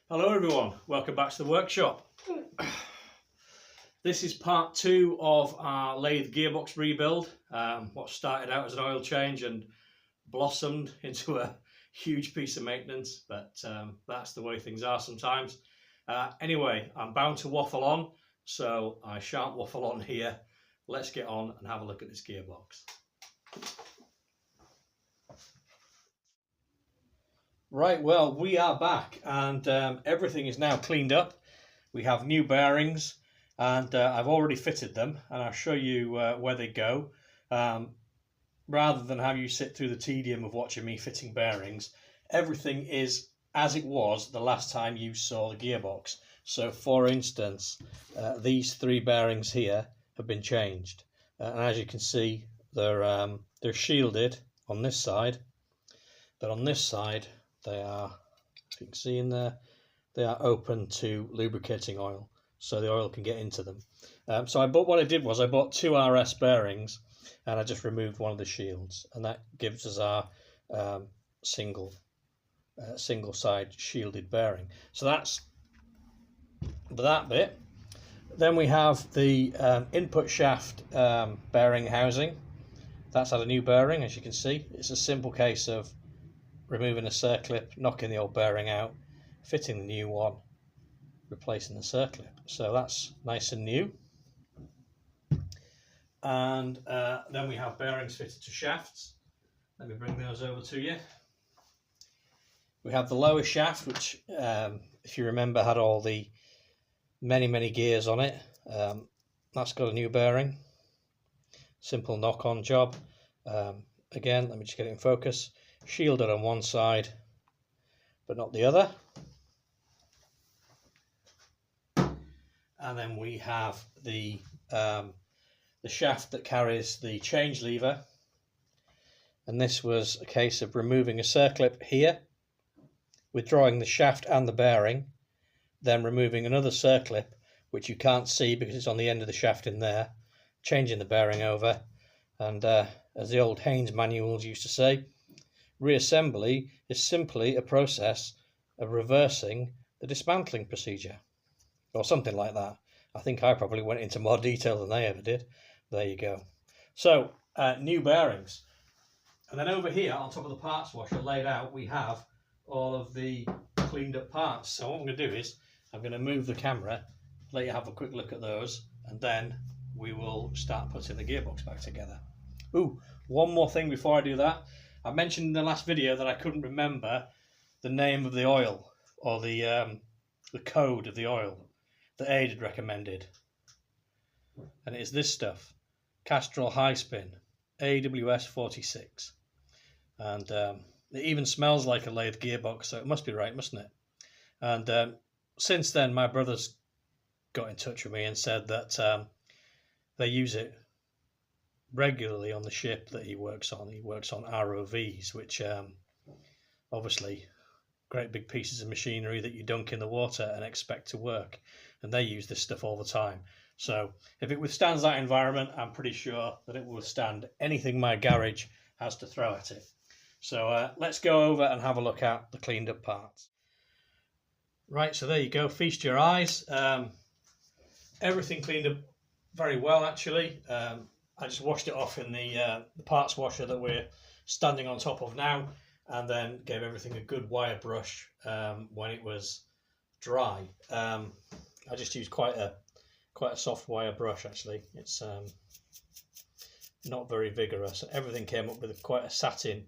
Hello everyone, welcome back to the workshop. This is part 2 of our lathe gearbox rebuild. What started out as an oil change and blossomed into a huge piece of maintenance, but that's the way things are sometimes. Anyway, I'm bound to waffle on, so I shan't waffle on here. Let's get on and have a look at this gearbox. Right, well, we are back and everything is now cleaned up. We have new bearings and I've already fitted them, and I'll show you where they go. Rather than have you sit through the tedium of watching me fitting bearings, everything is as it was the last time you saw the gearbox. So for instance, these 3 bearings here have been changed, and as you can see, they're shielded on this side, but on this side they are, you can see in there, they are open to lubricating oil, so the oil can get into them. So what I did was I bought 2 RS bearings and I just removed one of the shields, and that gives us our single side shielded bearing. So that's that bit. Then we have the input shaft bearing housing. That's had a new bearing, as you can see. It's a simple case of removing a circlip, knocking the old bearing out, fitting the new one, replacing the circlip. So that's nice and new. And then we have bearings fitted to shafts. Let me bring those over to you. We have the lower shaft, which if you remember had all the many gears on it. That's got a new bearing. Simple knock-on job. Again, let me just get it in focus. Shielded on one side but not the other. And then we have the shaft that carries the change lever, and this was a case of removing a circlip here, withdrawing the shaft and the bearing, then removing another circlip which you can't see because it's on the end of the shaft in there, changing the bearing over, and as the old Haynes manuals used to say, reassembly is simply a process of reversing the dismantling procedure, or something like that. I think I probably went into more detail than they ever did. There you go. So new bearings, and then over here on top of the parts washer laid out we have all of the cleaned up parts. So what I'm going to do is I'm going to move the camera, let you have a quick look at those, and then we will start putting the gearbox back together. Ooh, one more thing before I do that. I mentioned in the last video that I couldn't remember the name of the oil, or the code of the oil that Aid had recommended, and it is this stuff, Castrol High Spin AWS 46, and it even smells like a lathe gearbox, so it must be right, mustn't it? And since then my brothers got in touch with me and said that they use it regularly on the ship that he works on. He works on ROVs, which obviously great big pieces of machinery that you dunk in the water and expect to work, and they use this stuff all the time. So if it withstands that environment, I'm pretty sure that it will withstand anything my garage has to throw at it. So let's go over and have a look at the cleaned up parts. Right, so there you go, feast your eyes. Everything cleaned up very well, actually. I just washed it off in the parts washer that we're standing on top of now, and then gave everything a good wire brush when it was dry. I just used quite a soft wire brush, actually. It's not very vigorous. Everything came up with quite a satin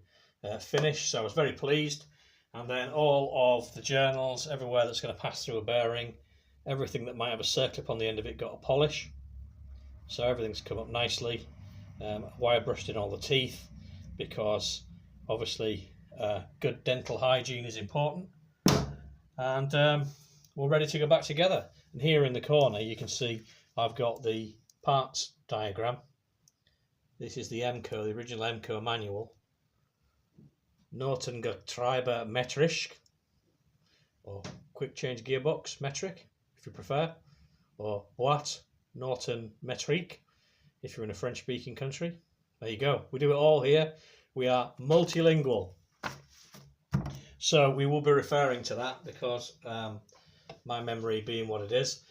finish, so I was very pleased. And then all of the journals, everywhere that's going to pass through a bearing, everything that might have a circlip on the end of it got a polish. So everything's come up nicely. Wire brushed in all the teeth, because obviously good dental hygiene is important. And we're ready to go back together. And here in the corner you can see I've got the parts diagram. This is the Emco, the original Emco manual. Norton Quickchange or Quickchange Gearbox metric, if you prefer, or Boîte Norton Metrique if you're in a French speaking country. There you go, we do it all here. We are multilingual. So we will be referring to that because my memory being what it is,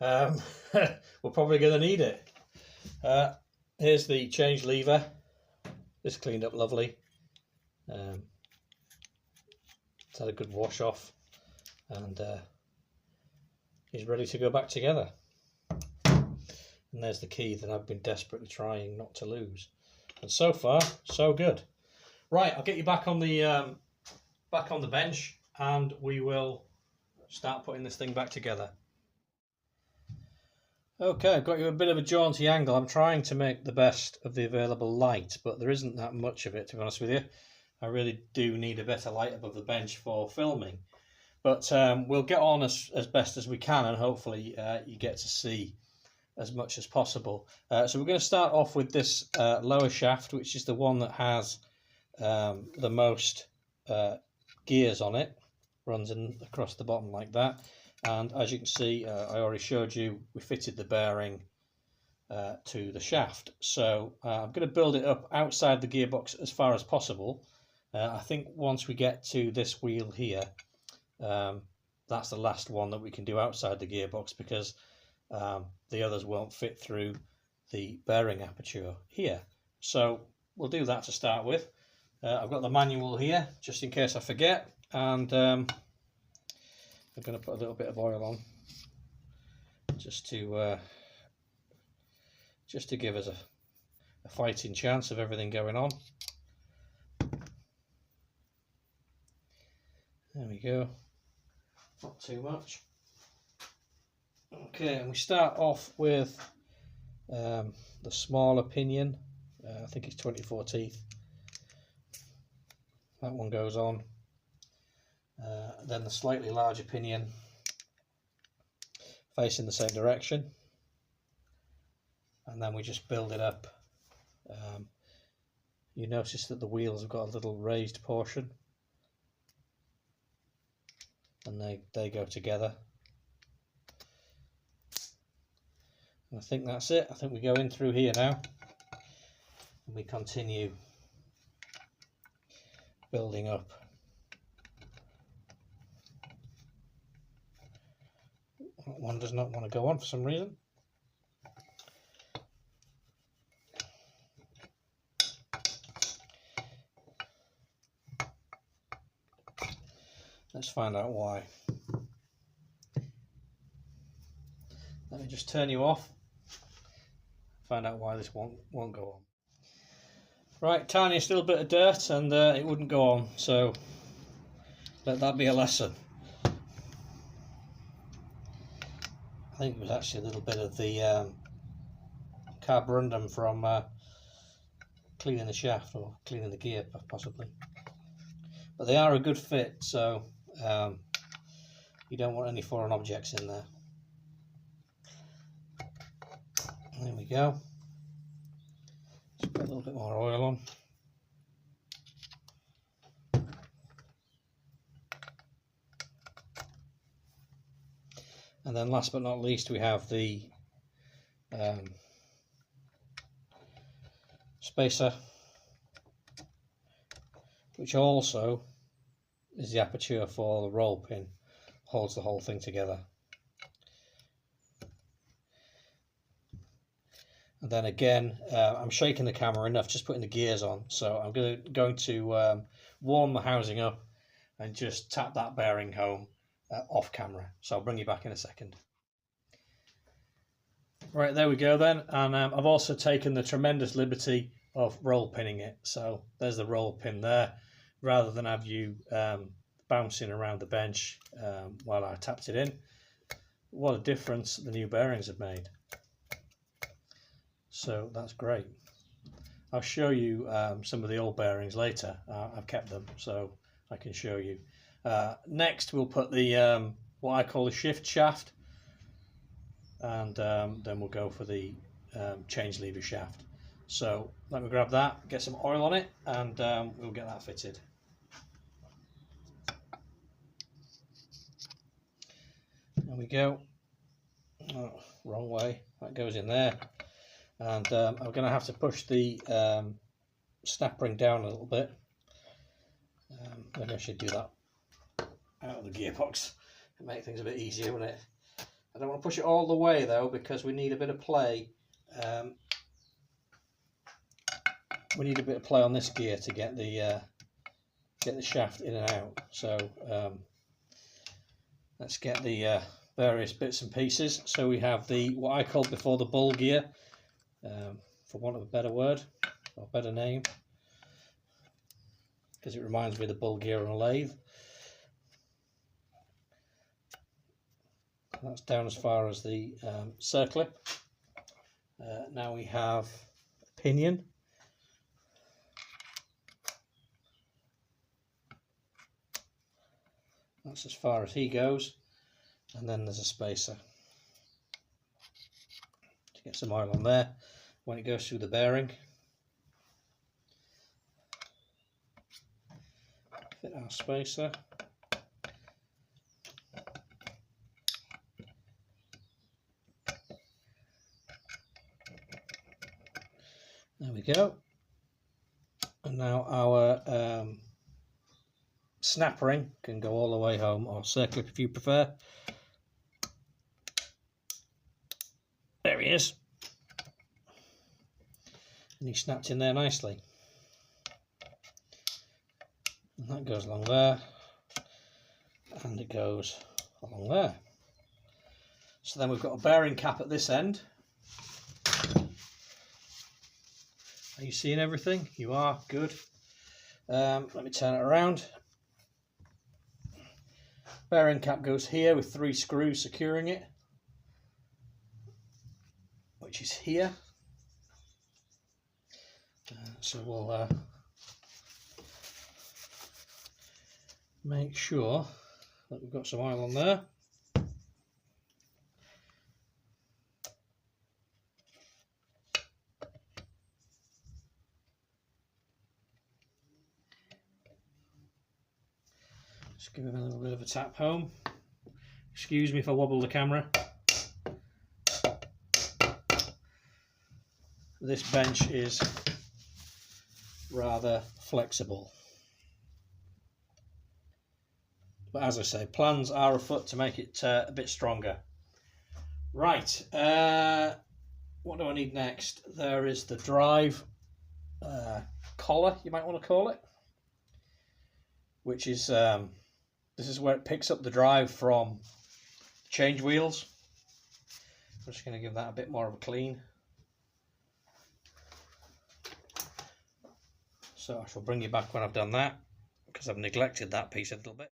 we're probably going to need it. Here's the change lever. This cleaned up lovely. It's had a good wash off, and is ready to go back together. And there's the key that I've been desperately trying not to lose. And so far, so good. Right, I'll get you back on the bench, and we will start putting this thing back together. Okay, I've got you a bit of a jaunty angle. I'm trying to make the best of the available light, but there isn't that much of it, to be honest with you. I really do need a better light above the bench for filming. But we'll get on as best as we can, and hopefully you get to see as much as possible. So we're going to start off with this lower shaft, which is the one that has the most gears on it. Runs in across the bottom like that. And as you can see, I already showed you, we fitted the bearing to the shaft. So I'm going to build it up outside the gearbox as far as possible. I think once we get to this wheel here, that's the last one that we can do outside the gearbox, because the others won't fit through the bearing aperture here. So we'll do that to start with. I've got the manual here just in case I forget, and I'm going to put a little bit of oil on just to give us a fighting chance of everything going on. There we go, not too much. Okay, and we start off with the smaller pinion. I think it's 24 teeth. That one goes on. Then the slightly larger pinion facing the same direction, and then we just build it up. You notice that the wheels have got a little raised portion, and they go together. And I think that's it. I think we go in through here now, and we continue building up. That one does not want to go on for some reason. Let's find out why. Let me just turn you off. Find out why this won't go on. Right, tiniest little bit of dirt, and it wouldn't go on. So let that be a lesson. I think it was actually a little bit of the carborundum from cleaning the shaft or cleaning the gear, possibly. But they are a good fit, so you don't want any foreign objects in there. There we go. Just put a little bit more oil on. And then last but not least, we have the spacer, which also is the aperture for the roll pin, holds the whole thing together. And then again, I'm shaking the camera enough, just putting the gears on, so I'm going to warm the housing up and just tap that bearing home off camera. So I'll bring you back in a second. Right, there we go then, and I've also taken the tremendous liberty of roll pinning it. So there's the roll pin there, rather than have you bouncing around the bench while I tapped it in. What a difference the new bearings have made. So that's great. I'll show you some of the old bearings later. I've kept them so I can show you. Next we'll put the what I call the shift shaft, and then we'll go for the change lever shaft. So let me grab that, get some oil on it, and we'll get that fitted. There we go. Oh, wrong way. That goes in there. And I'm going to have to push the snap ring down a little bit. Maybe I should do that out of the gearbox and make things a bit easier, wouldn't it? I don't want to push it all the way though, because we need a bit of play. We need a bit of play on this gear to get the shaft in and out. So let's get the various bits and pieces. So we have the, what I called before, the bull gear, for want of a better word or better name, because it reminds me of the bull gear on a lathe. That's down as far as the circlip. Now we have a pinion. That's as far as he goes, and then there's a spacer to get some oil on there when it goes through the bearing. Fit our spacer. There we go. And now our snap ring can go all the way home, or circlip if you prefer. There he is. And he snapped in there nicely. And that goes along there. And it goes along there. So then we've got a bearing cap at this end. Are you seeing everything? You are, good. Let me turn it around. Bearing cap goes here with 3 screws securing it, which is here. So we'll make sure that we've got some oil on there. Just give him a little bit of a tap home. Excuse me if I wobble the camera. This bench is rather flexible. But as I say, plans are afoot to make it a bit stronger. Right, what do I need next? There is the drive collar, you might want to call it, which is this is where it picks up the drive from change wheels. I'm just going to give that a bit more of a clean. So I shall bring you back when I've done that, because I've neglected that piece a little bit.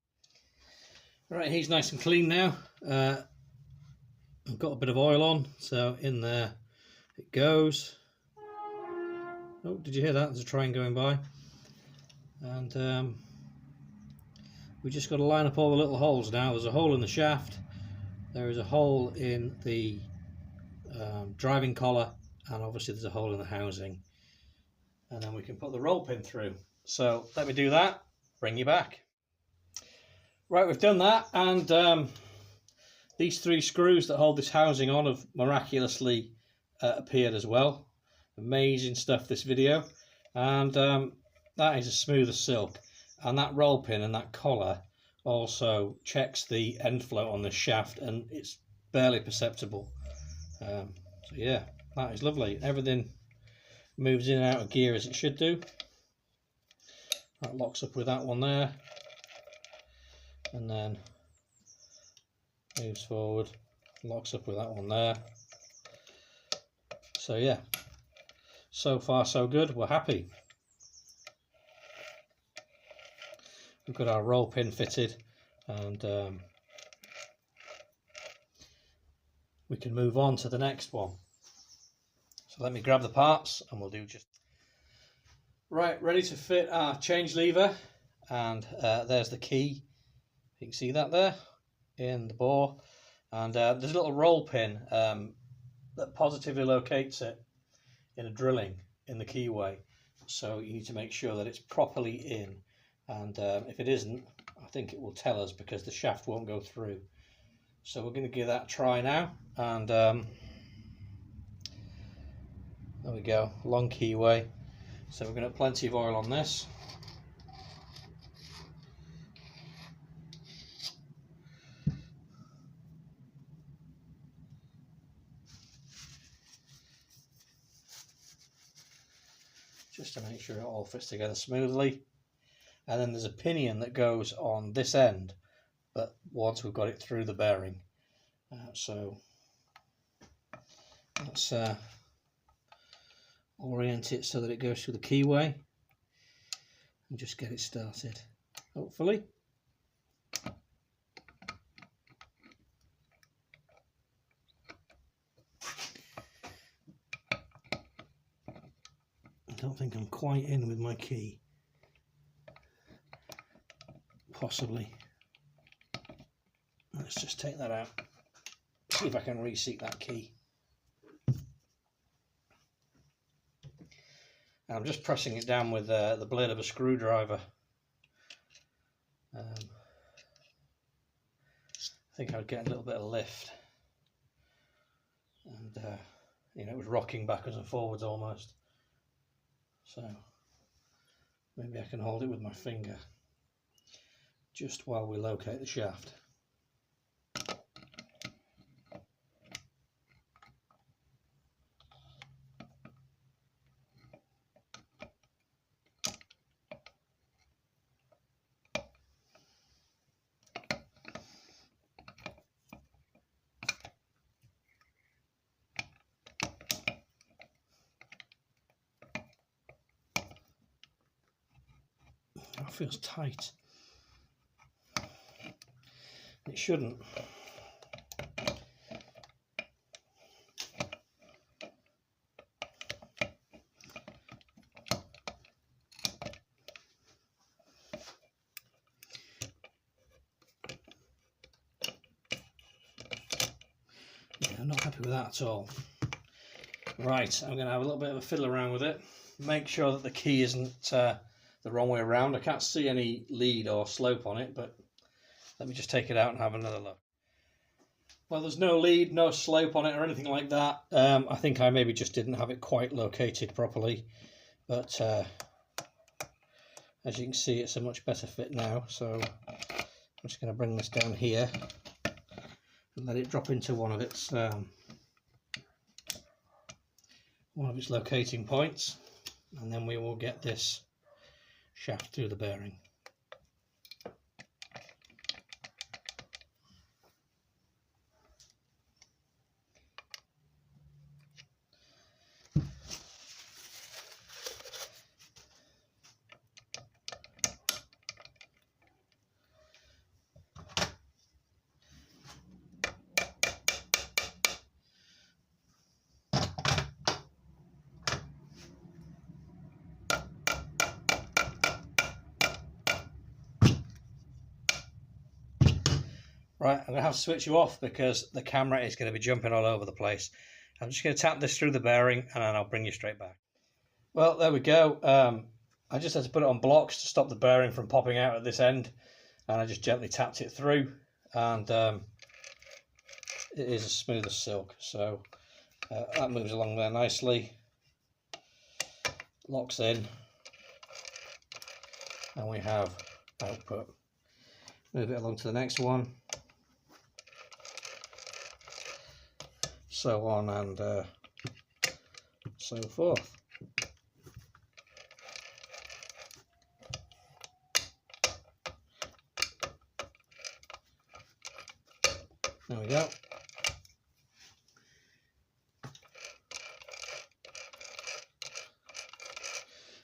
Right, he's nice and clean now. I've got a bit of oil on, so in there it goes. Oh, did you hear that? There's a train going by. And we just got to line up all the little holes now. There's a hole in the shaft, there is a hole in the driving collar, and obviously there's a hole in the housing. And then we can put the roll pin through. So let me do that, bring you back. Right, we've done that, and these 3 screws that hold this housing on have miraculously appeared as well. Amazing stuff, this video. And that is as smooth as silk. And that roll pin and that collar also checks the end float on the shaft, and it's barely perceptible. So yeah, that is lovely. Everything moves in and out of gear as it should do. That locks up with that one there, and then moves forward, locks up with that one there. So yeah, so far so good, we're happy. We've got our roll pin fitted, and we can move on to the next one. So let me grab the parts and we'll do just... Right, ready to fit our change lever, and there's the key. You can see that there in the bore, and there's a little roll pin that positively locates it in a drilling in the keyway, so you need to make sure that it's properly in, and if it isn't, I think it will tell us, because the shaft won't go through. So we're going to give that a try now, and there we go, long keyway. So we're going to put plenty of oil on this. just to make sure it all fits together smoothly. And then there's a pinion that goes on this end, but once we've got it through the bearing. So let's orient it so that it goes through the keyway and just get it started, hopefully. I don't think I'm quite in with my key. Possibly. Let's just take that out. See if I can reseat that key. And I'm just pressing it down with the blade of a screwdriver. I think I would get a little bit of lift. And you know, it was rocking backwards and forwards almost. So maybe I can hold it with my finger just while we locate the shaft. That feels tight. It shouldn't. Yeah, I'm not happy with that at all. Right, I'm going to have a little bit of a fiddle around with it. Make sure that the key isn't the wrong way around. I can't see any lead or slope on it, but let me just take it out and have another look. Well, there's no lead, no slope on it or anything like that. I think I maybe just didn't have it quite located properly, but as you can see, it's a much better fit now. So I'm just going to bring this down here and let it drop into one of its locating points, and then we will get this shaft through the bearing. Right, I'm going to have to switch you off because the camera is going to be jumping all over the place. I'm just going to tap this through the bearing and then I'll bring you straight back. Well, there we go. I just had to put it on blocks to stop the bearing from popping out at this end, and I just gently tapped it through, and it is as smooth as silk. So that moves along there nicely, locks in, and we have output. Move it along to the next one. So on and so forth. There we go.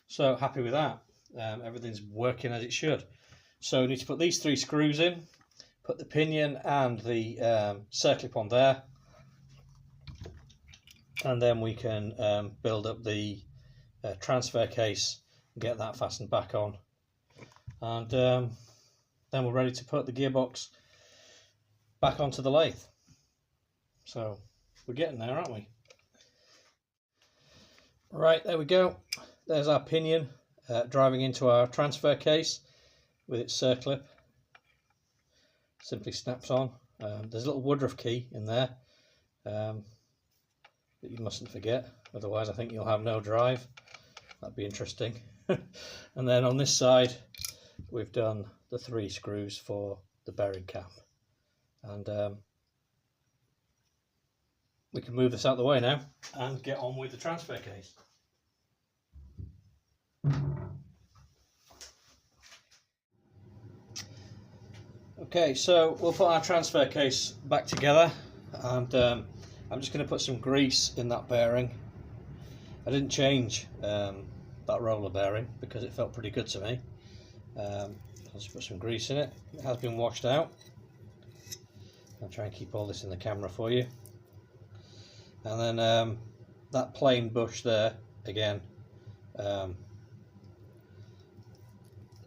So happy with that. Everything's working as it should. So we need to put these 3 screws in, put the pinion and the circlip on there, and then we can build up the transfer case and get that fastened back on, and then we're ready to put the gearbox back onto the lathe. So we're getting there, aren't we? Right, there we go. There's our pinion driving into our transfer case with its circlip. Simply snaps on. There's a little Woodruff key in there that you mustn't forget, otherwise I think you'll have no drive. That'd be interesting. And then on this side we've done the 3 screws for the bearing cap, and we can move this out of the way now and get on with the transfer case. Okay, so we'll put our transfer case back together, and I'm just going to put some grease in that bearing. I didn't change that roller bearing because it felt pretty good to me. I'll just put some grease in it. It has been washed out. I'll try and keep all this in the camera for you. And then that plain bush there, again,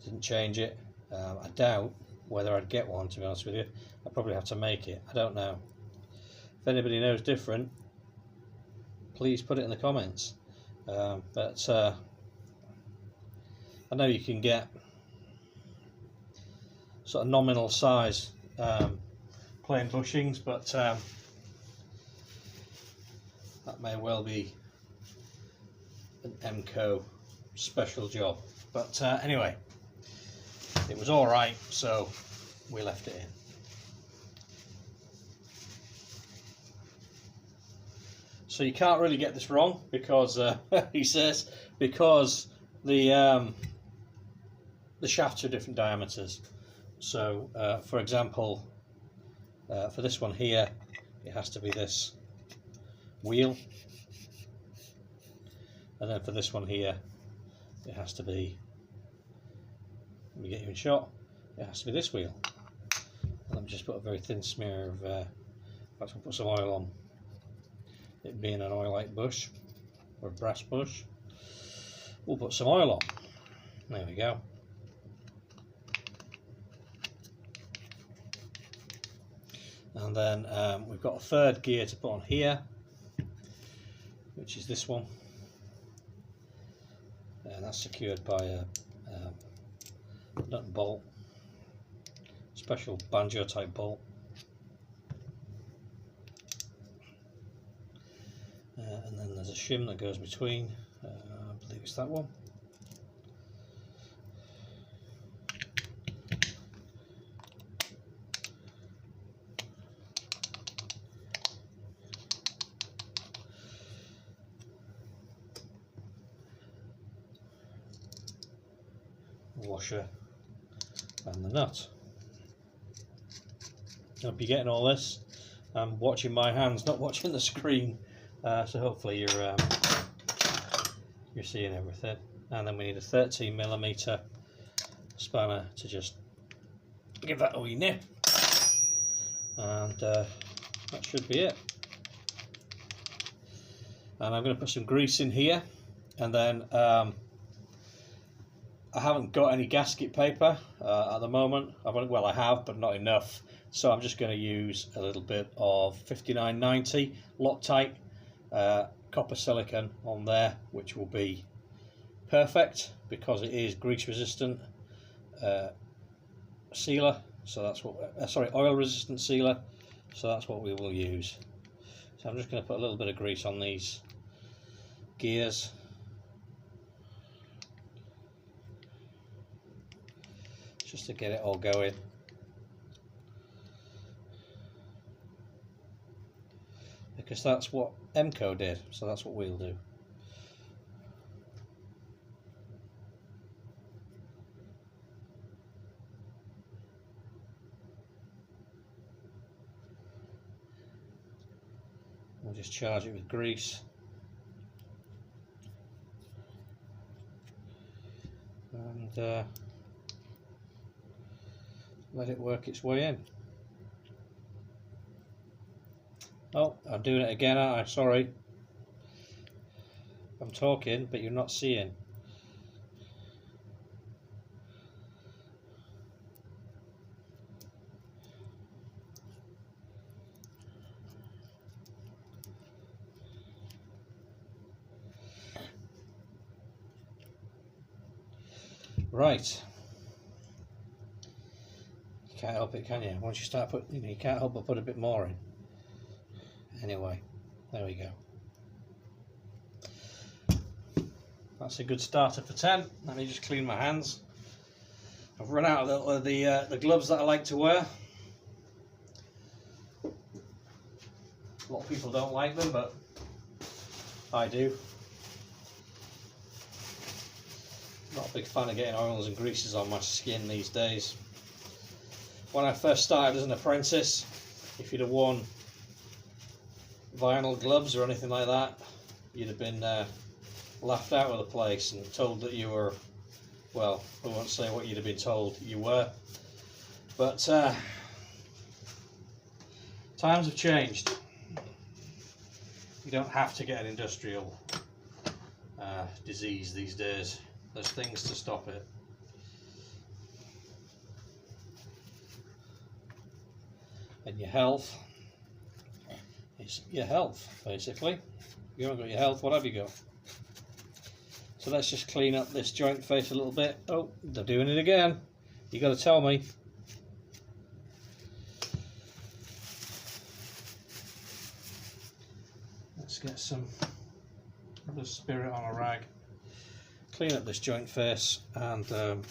didn't change it. I doubt whether I'd get one, to be honest with you. I'd probably have to make it. I don't know. If anybody knows different, please put it in the comments. But I know you can get sort of nominal size plain bushings, but that may well be an Emco special job. But anyway, it was all right, so we left it in. So you can't really get this wrong because he says because the shafts are different diameters. So for example, for this one here, it has to be this wheel, and then for this one here, it has to be, let me get you in shot, it has to be this wheel. And let me just put a very thin smear of, perhaps we'll put some oil on, it being an oilite bush, or a brass bush, we'll put some oil on. There we go. And then we've got a third gear to put on here, which is this one, and that's secured by a nut and bolt, special banjo type bolt. And then there's a shim that goes between, I believe it's that one. Washer and the nut. I hope you're getting all this. I'm watching my hands, not watching the screen, so hopefully you're seeing everything. And then we need a 13mm spanner to just give that a wee nip, and that should be it. And I'm going to put some grease in here, and then I haven't got any gasket paper at the moment. Well, I have, but not enough. So I'm just going to use a little bit of 5990 Loctite copper silicone on there, which will be perfect because it is grease resistant sealer. So that's what, sorry, oil resistant sealer. So that's what we will use. So I'm just going to put a little bit of grease on these gears. Just to get it all going. Because that's what Emco did, so that's what we'll do. We'll just charge it with grease. And let it work its way in. Oh, I'm doing it again, aren't I? Sorry. I'm talking, but you're not seeing. Right. You can't help it, can you? Once you start putting, you can't help but put a bit more in. Anyway, there we go. That's a good starter for 10. Let me just clean my hands. I've run out of the gloves that I like to wear. A lot of people don't like them, but I do. Not a big fan of getting oils and greases on my skin these days. When I first started as an apprentice, if you'd have worn vinyl gloves or anything like that, you'd have been laughed out of the place and told that you were, well, I won't say what you'd have been told you were, but times have changed. You don't have to get an industrial disease these days. There's things to stop it. And your health is your health, basically. If you haven't got your health, what have you got? So let's just clean up this joint face a little bit. Oh, they're doing it again. You got to tell me. Let's get some of the spirit on a rag. Clean up this joint face and we'll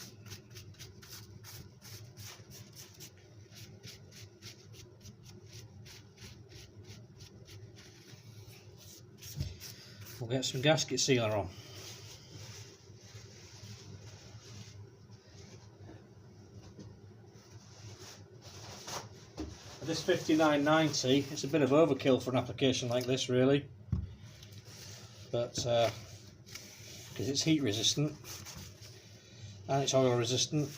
get some gasket sealer on. This 5990, it's a bit of overkill for an application like this really, but because it's heat resistant and it's oil resistant.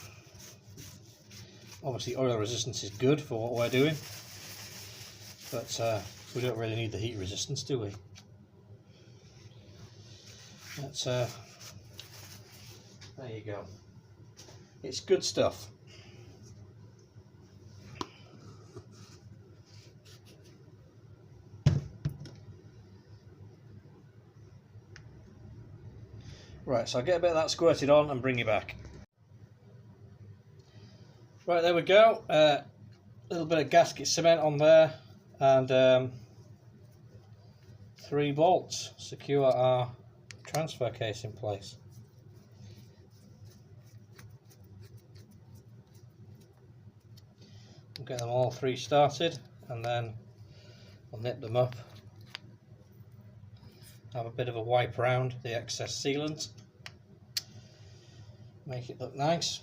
Obviously oil resistance is good for what we're doing, but we don't really need the heat resistance, do we? That's there you go. It's good stuff. Right, so I'll get a bit of that squirted on and bring you back. Right, there we go. A little bit of gasket cement on there and 3 bolts secure our transfer case in place. We'll get them all 3 started and then we'll nip them up. Have a bit of a wipe around the excess sealant, make it look nice.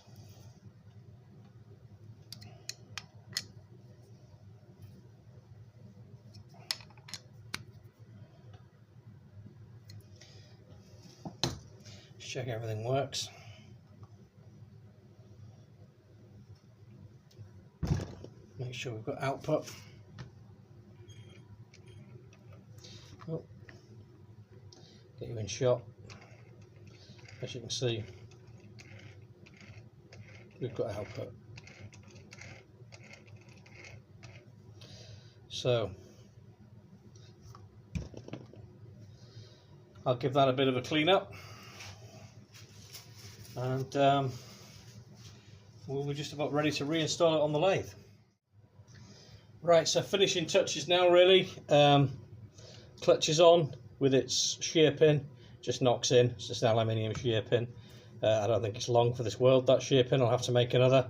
Check everything works. Make sure we've got output. Oh. Get you in shot. As you can see, we've got output. So I'll give that a bit of a clean up, and we're just about ready to reinstall it on the lathe. Right, so finishing touches now really. Clutch is on with its shear pin, just knocks in. It's just an aluminium shear pin. I don't think it's long for this world, that shear pin. I'll have to make another,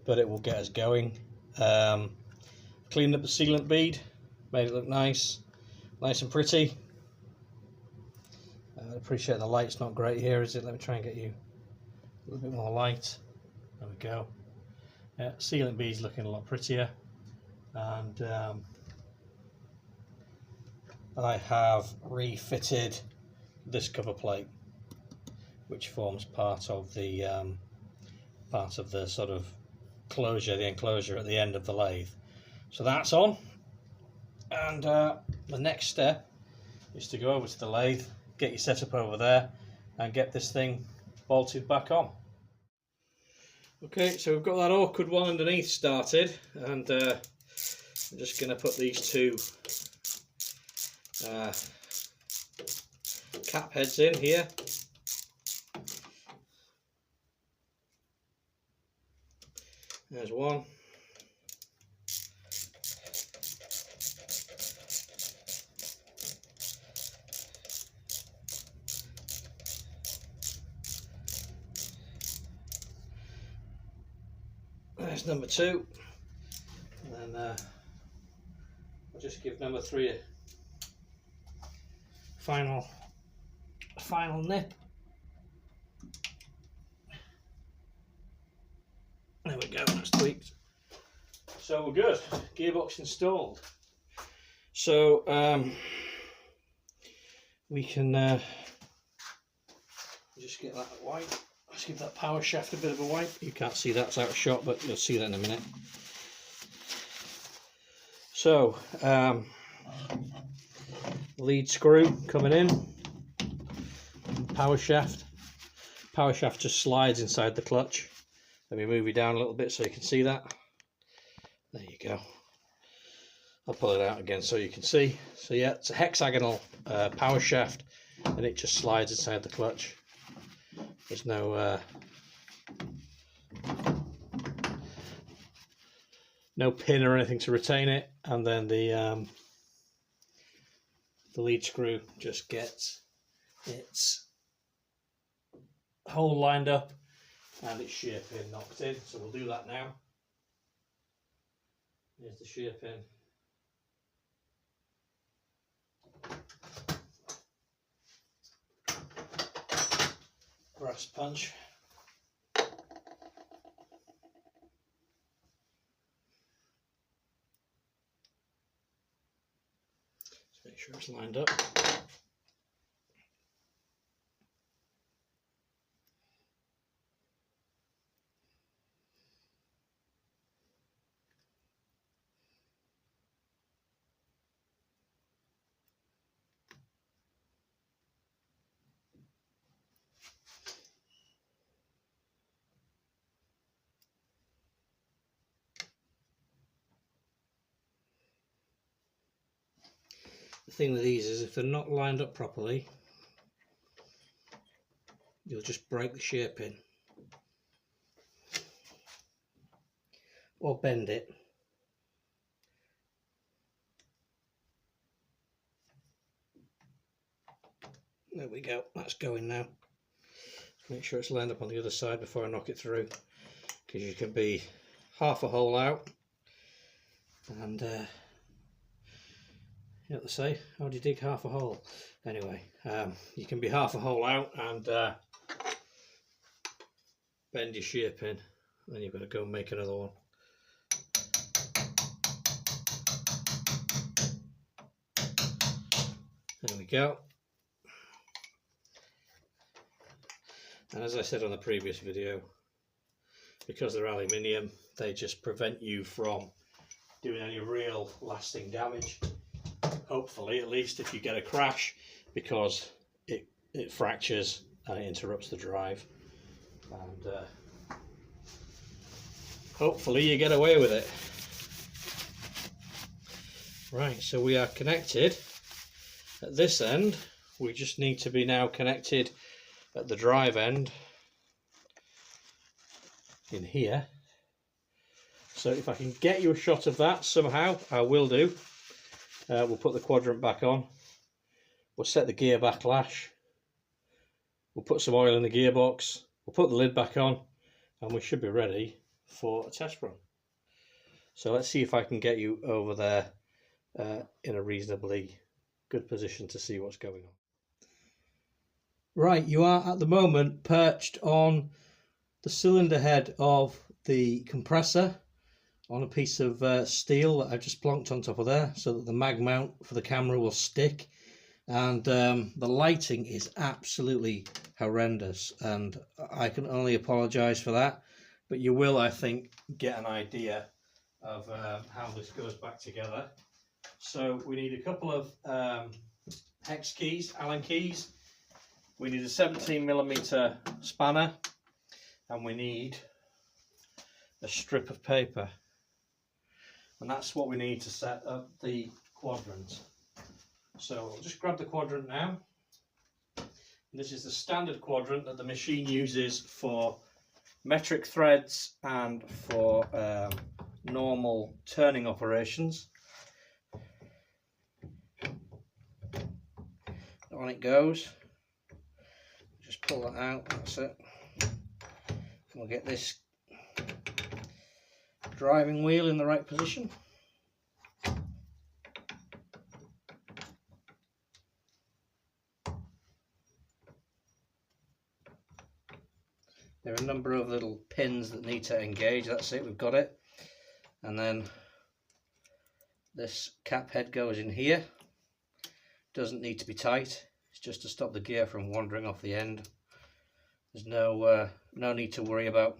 but it will get us going. Cleaned up the sealant bead, made it look nice and pretty. I appreciate the light's not great here, is it? Let me try and get you a little bit more light. There we go. Yeah, sealant bead's looking a lot prettier, and I have refitted this cover plate, which forms part of the sort of closure, the enclosure at the end of the lathe. So that's on, and the next step is to go over to the lathe, get your setup over there, and get this thing bolted back on. Okay, so we've got that awkward one underneath started, and I'm just going to put these 2 cap heads in here. There's one. There's number 2. And then I'll just give number 3 a final nip. gearbox tweaked. So we're good. Gearbox installed. So we can just get that wipe. Let's give that power shaft a bit of a wipe. You can't see that's out of shot, but you'll see that in a minute. So lead screw coming in, power shaft. Power shaft just slides inside the clutch. Let me move you down a little bit so you can see that. There you go. I'll pull it out again so you can see. So yeah, it's a hexagonal power shaft, and it just slides inside the clutch. There's no pin or anything to retain it, and then the lead screw just gets its hole lined up and its shear pin knocked in. So we'll do that now. Here's the shear pin. Brass punch. Just make sure it's lined up. The thing with these is if they're not lined up properly, you'll just break the shear pin or bend it. There we go, that's going now. Make sure it's lined up on the other side before I knock it through, because you can be half a hole out and you know what they say, how do you dig half a hole? Anyway, you can be half a hole out and bend your shear pin, then you've got to go and make another one. There we go. And as I said on the previous video, because they're aluminium, they just prevent you from doing any real lasting damage. Hopefully, at least if you get a crash, because it fractures and it interrupts the drive. And hopefully you get away with it. Right, so we are connected at this end. We just need to be now connected at the drive end in here. So if I can get you a shot of that somehow, I will do. We'll put the quadrant back on. We'll set the gear backlash. We'll put some oil in the gearbox. We'll put the lid back on, and we should be ready for a test run. So let's see if I can get you over there in a reasonably good position to see what's going on. Right, you are at the moment perched on the cylinder head of the compressor on a piece of steel that I've just plonked on top of there so that the mag mount for the camera will stick. And the lighting is absolutely horrendous, and I can only apologise for that, but you will, I think, get an idea of how this goes back together. So we need a couple of hex keys, Allen keys. We need a 17mm spanner, and we need a strip of paper. And that's what we need to set up the quadrant. So I'll just grab the quadrant now. This is the standard quadrant that the machine uses for metric threads and for normal turning operations. On it goes. Just pull that out, that's it. And we'll get this driving wheel in the right position. There are a number of little pins that need to engage. That's it, we've got it. And then this cap head goes in here. Doesn't need to be tight. It's just to stop the gear from wandering off the end. There's no need to worry about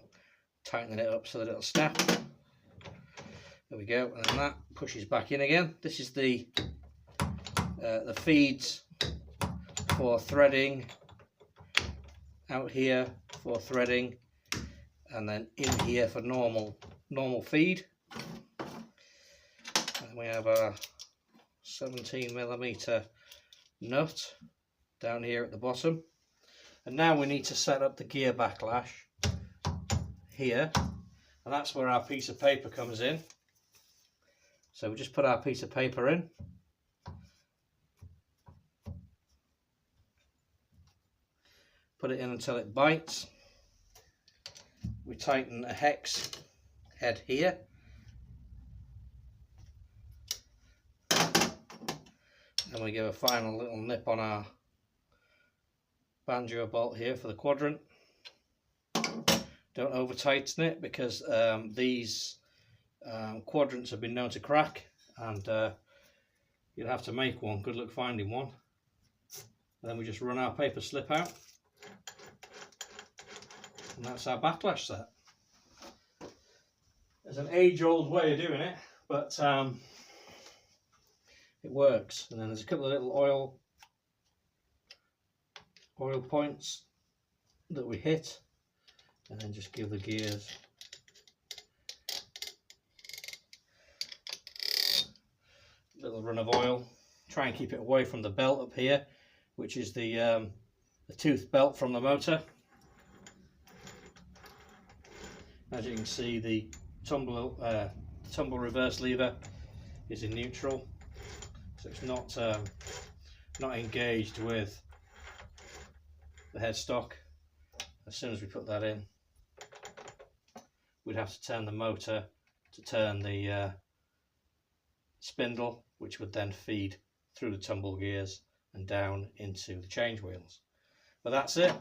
tightening it up so that it'll snap. There we go, and then that pushes back in again. This is the feeds for threading, out here for threading, and then in here for normal feed. And we have a 17mm nut down here at the bottom. And now we need to set up the gear backlash here, and that's where our piece of paper comes in. So we just put our piece of paper in, put it in until it bites. We tighten a hex head here, and we give a final little nip on our banjo bolt here for the quadrant. Don't over tighten it, because these quadrants have been known to crack, and you'll have to make one. Good luck finding one. And then we just run our paper slip out, and that's our backlash set. There's an age-old way of doing it, but it works. And then there's a couple of little oil points that we hit, and then just give the gears a little run of oil. Try and keep it away from the belt up here, which is the tooth belt from the motor. As you can see, the tumble reverse lever is in neutral, so it's not engaged with the headstock. As soon as we put that in, we'd have to turn the motor to turn the spindle, which would then feed through the tumble gears and down into the change wheels. But that's it.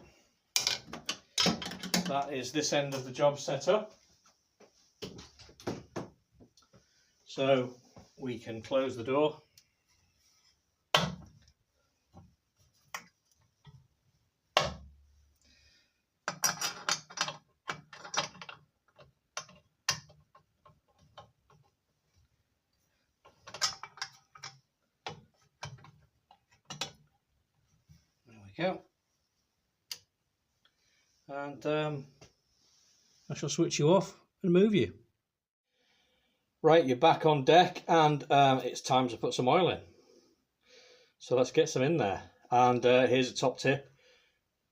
That is this end of the job set up. So we can close the door. Go. And I shall switch you off and move you. Right, you're back on deck, and it's time to put some oil in. So let's get some in there. And here's a top tip: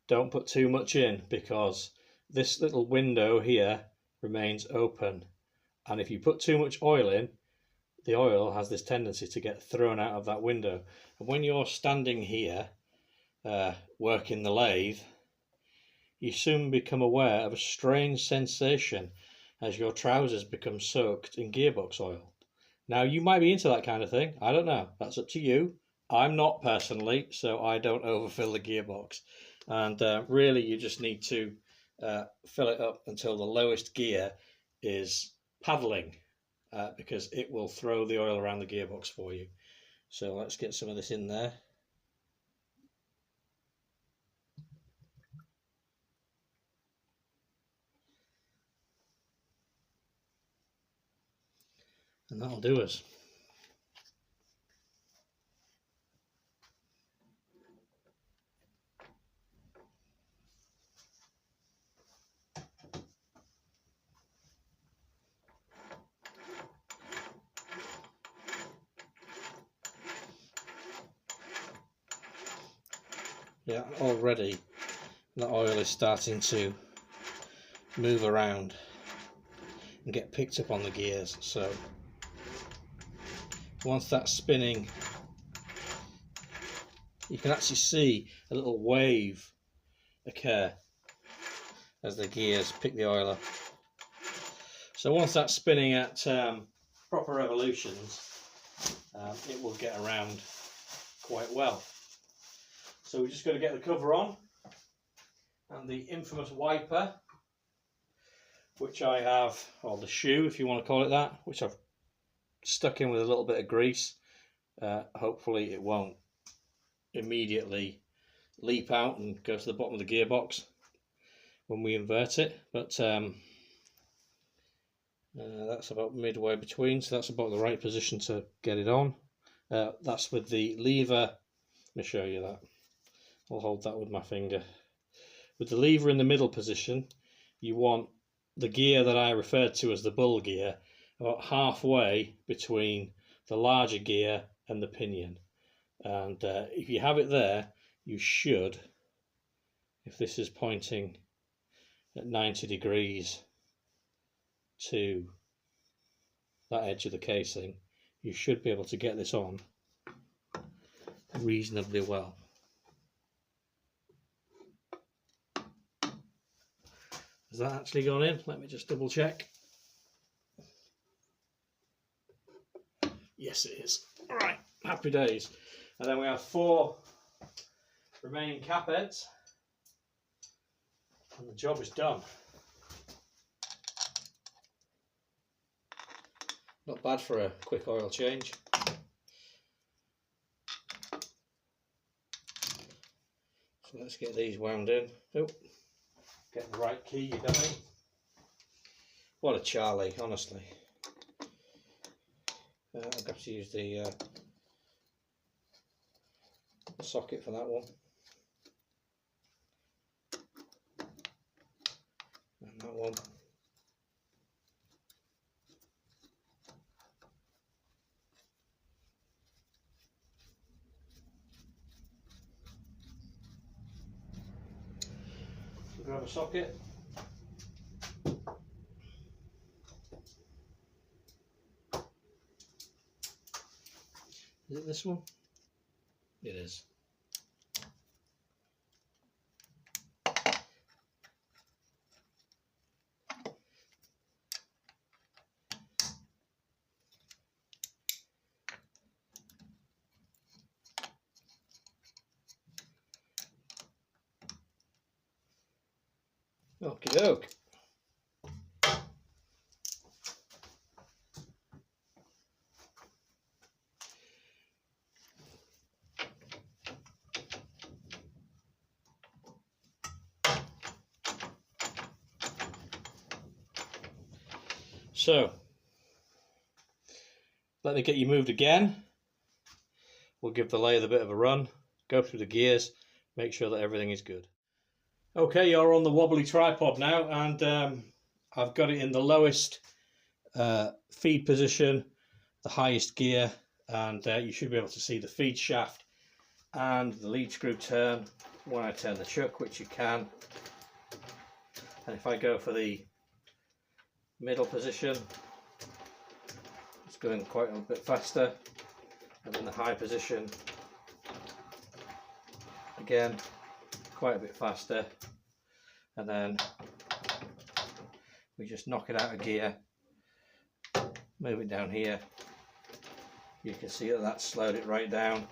don't put too much in, because this little window here remains open, and if you put too much oil in, the oil has this tendency to get thrown out of that window. And when you're standing here working the lathe, you soon become aware of a strange sensation as your trousers become soaked in gearbox oil. Now, you might be into that kind of thing, I don't know, that's up to you. I'm not personally, so I don't overfill the gearbox. And really you just need to fill it up until the lowest gear is paddling, because it will throw the oil around the gearbox for you. So let's get some of this in there. And that'll do us. Yeah, already the oil is starting to move around and get picked up on the gears. So once that's spinning, you can actually see a little wave occur as the gears pick the oil up. So once that's spinning at proper revolutions, it will get around quite well. So we just got to get the cover on, and the infamous wiper which I have, or the shoe if you want to call it that, which I've stuck in with a little bit of grease. Hopefully it won't immediately leap out and go to the bottom of the gearbox when we invert it, but that's about midway between, so that's about the right position to get it on. That's with the lever. Let me show you that. I'll hold that with my finger. With the lever in the middle position, you want the gear that I referred to as the bull gear about halfway between the larger gear and the pinion. And if you have it there, you should, if this is pointing at 90 degrees to that edge of the casing, you should be able to get this on reasonably well. Has that actually gone in? Let me just double check. Yes, it is. All right, happy days. And then we have 4 remaining cap heads, and the job is done. Not bad for a quick oil change. So let's get these wound in. Oh, get the right key, you dummy. What a Charlie, honestly. I've got to use the socket for that one. And that one. Grab a socket. Is it this one? It is. Okie doke. So, let me get you moved again. We'll give the lathe a bit of a run, go through the gears, make sure that everything is good. Okay, you're on the wobbly tripod now, and I've got it in the lowest feed position, the highest gear, and you should be able to see the feed shaft and the lead screw turn when I turn the chuck, which you can. And if I go for the middle position, it's going quite a bit faster, and in the high position, again, quite a bit faster, and then we just knock it out of gear, move it down here. You can see that that's slowed it right down.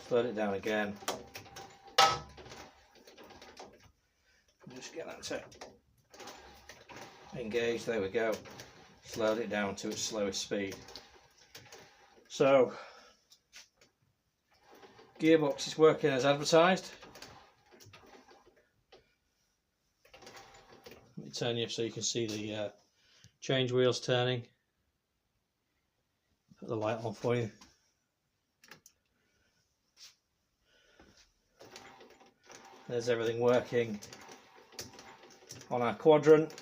Slowed it down again. Just get that to engage, there we go. Slowed it down to its slowest speed. So, gearbox is working as advertised. Let me turn you so you can see the change wheels turning. Put the light on for you. There's everything working on our Quadrant.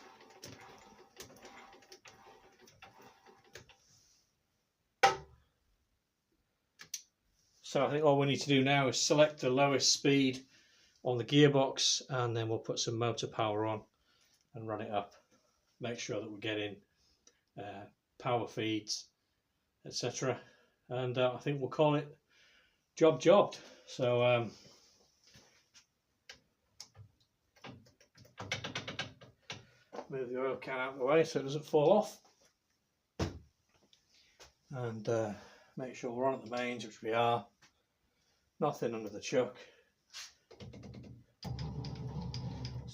So I think all we need to do now is select the lowest speed on the gearbox, and then we'll put some motor power on and run it up. Make sure that we're getting power feeds, etc. And I think we'll call it jobbed. So move the oil can out of the way so it doesn't fall off, and make sure we're on at the mains, which we are. Nothing under the chuck,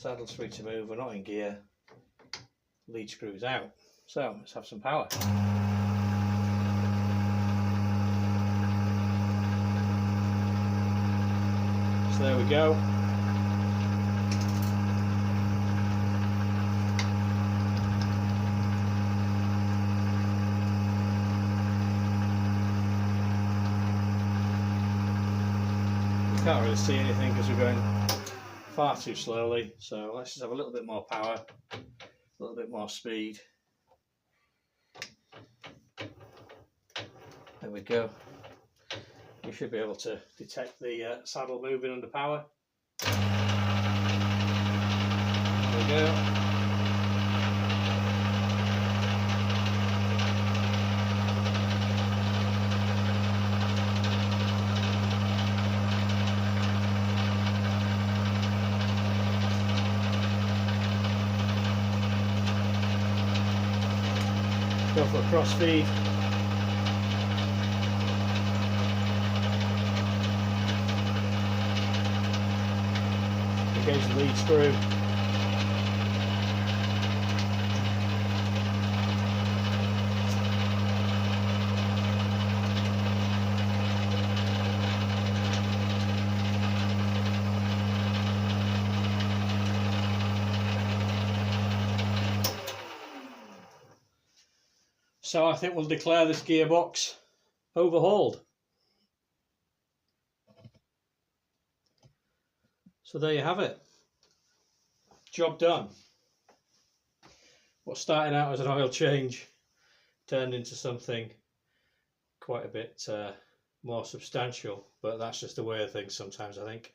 Saddle's free to move, we're not in gear. Lead screws out. So let's have some power. So there we go. You can't really see anything because we're going far too slowly, so let's just have a little bit more power, a little bit more speed. There we go. You should be able to detect the saddle moving under power. There we go. Go for a cross feed. Engage the lead screw. So I think we'll declare this gearbox overhauled. So there you have it. Job done. What started out as an oil change turned into something quite a bit more substantial, but that's just the way of things sometimes, I think.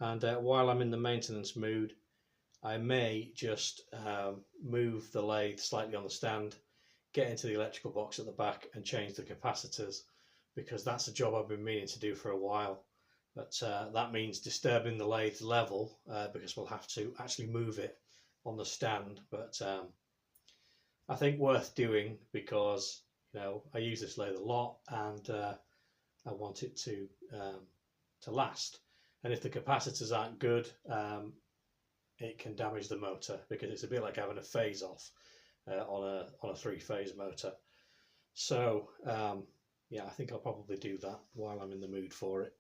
And while I'm in the maintenance mood, I may just move the lathe slightly on the stand, get into the electrical box at the back and change the capacitors, because that's a job I've been meaning to do for a while. But that means disturbing the lathe level because we'll have to actually move it on the stand. But I think worth doing because, you know, I use this lathe a lot and I want it to last. And if the capacitors aren't good, it can damage the motor, because it's a bit like having a phase off on a three-phase motor. So yeah, I think I'll probably do that while I'm in the mood for it.